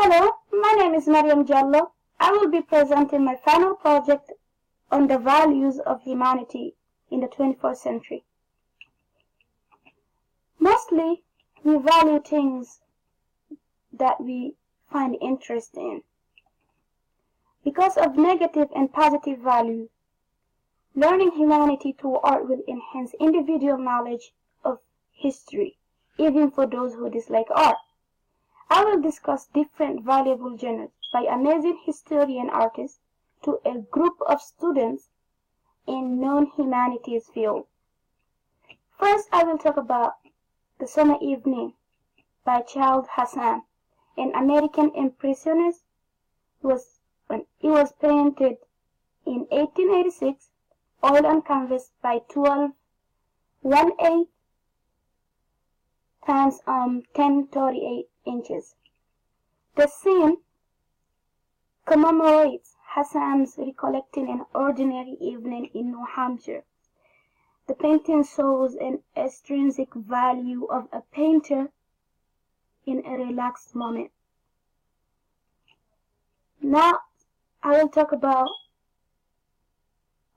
Hello, my name is Mariam Jallo. I will be presenting my final project on the values of humanity in the 21st century. Mostly, we value things that we find interest in. Because of negative and positive values, learning humanity through art will enhance individual knowledge of history, even for those who dislike art. I will discuss different valuable genres by amazing historian artists to a group of students in non-humanities field. First, I will talk about The Summer Evening by Charles Hassan, an American impressionist. It was painted in 1886, oil on canvas by 1/8 times 1038 inches. The scene commemorates Hassan's recollecting an ordinary evening in New Hampshire. The painting shows an extrinsic value of a painter in a relaxed moment. Now I will talk about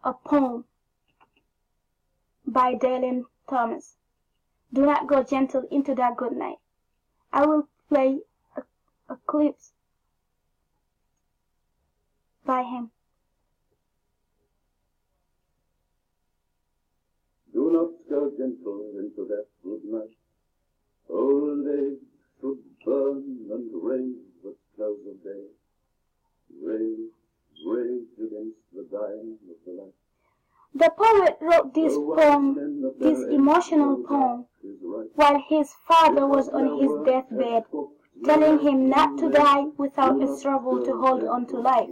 a poem by Dylan Thomas. Do not go gentle into that good night. I will play a clip by him. Do not go gentle into that good night. Old age should burn and rage at close of day. Rage against the dying of the light. The poet wrote this emotional poem, while his father was on his deathbed, telling him not to die without a struggle to hold on to life.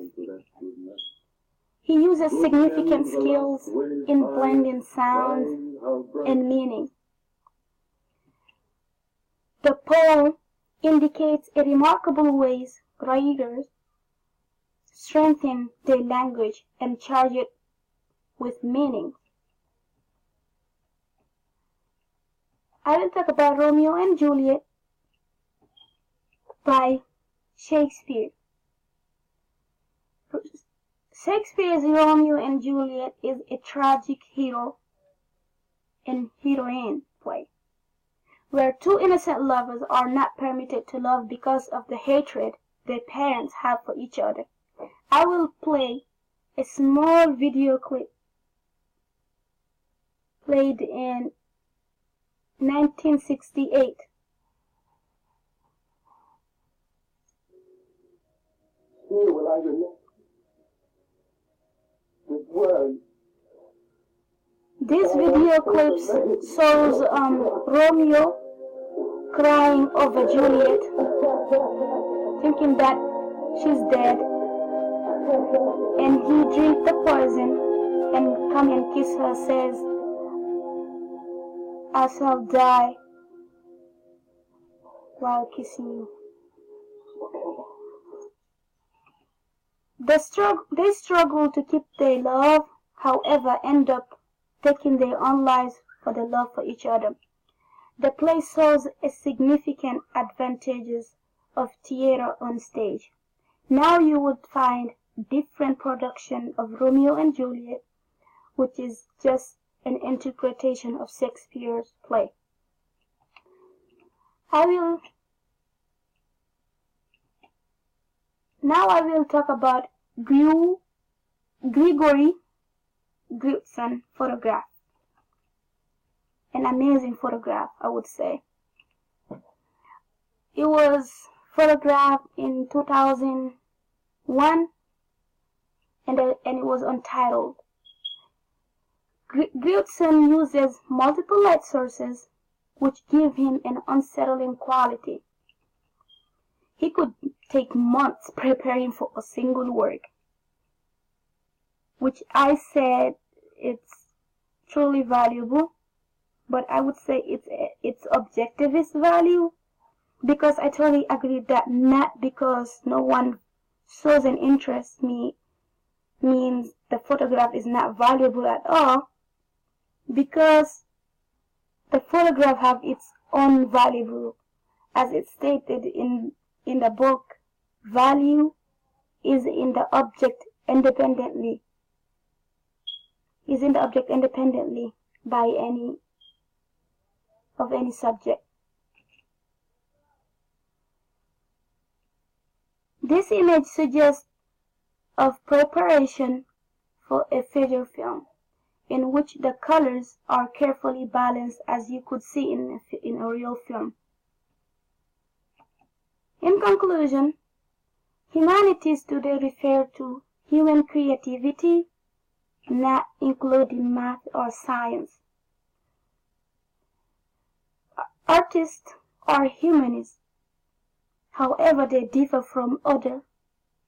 He uses significant skills in blending sounds and meaning. The poem indicates a remarkable ways writers strengthen their language and charge it with meaning. I will talk about Romeo and Juliet by Shakespeare. Shakespeare's Romeo and Juliet is a tragic hero and heroine play, where two innocent lovers are not permitted to love because of the hatred their parents have for each other. I will play a small video clip played in 1968. Here will I relate with words. This video clip shows Romeo crying over Juliet, thinking that she's dead, and he drinks the poison and come and kiss her, says, I shall die while kissing you. They struggle to keep their love, however, end up taking their own lives for the love for each other. The play shows a significant advantages of theater on stage. Now you would find different production of Romeo and Juliet, which is just an interpretation of Shakespeare's play. Now I will talk about Gregory Grierson photograph. An amazing photograph, I would say. It was photographed in 2001 and it was untitled. Grierson uses multiple light sources which give him an unsettling quality. He could take months preparing for a single work, which I said it's truly valuable, but I would say it's objectivist value, because I totally agree that not because no one shows an interest means the photograph is not valuable at all, because the photograph have its own value, as it's stated in the book value is in the object independently by any subject. This image suggests of preparation for a feature film, in which the colors are carefully balanced, as you could see in a real film. In conclusion, humanities today refer to human creativity, not including math or science. Artists are humanists. However, they differ from other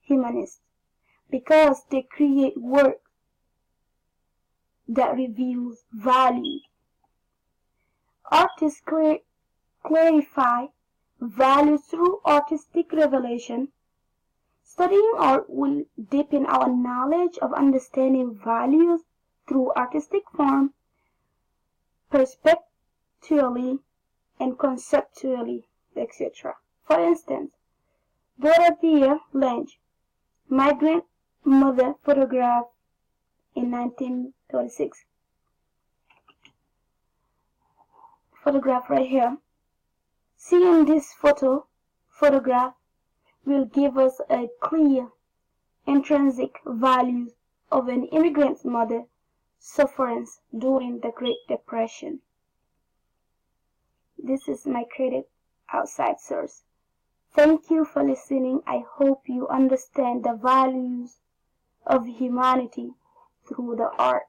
humanists because they create work that reveals value. Artists clarify value through artistic revelation. Studying art will deepen our knowledge of understanding values through artistic form, perspectively and conceptually, etc. For instance, Dorothea Lange, my grandmother, photographed in 1936. Photograph right here. Seeing this photograph will give us a clear intrinsic value of an immigrant mother's sufferance during the Great Depression. This is my credit outside source. Thank you for listening. I hope you understand the values of humanity through the art.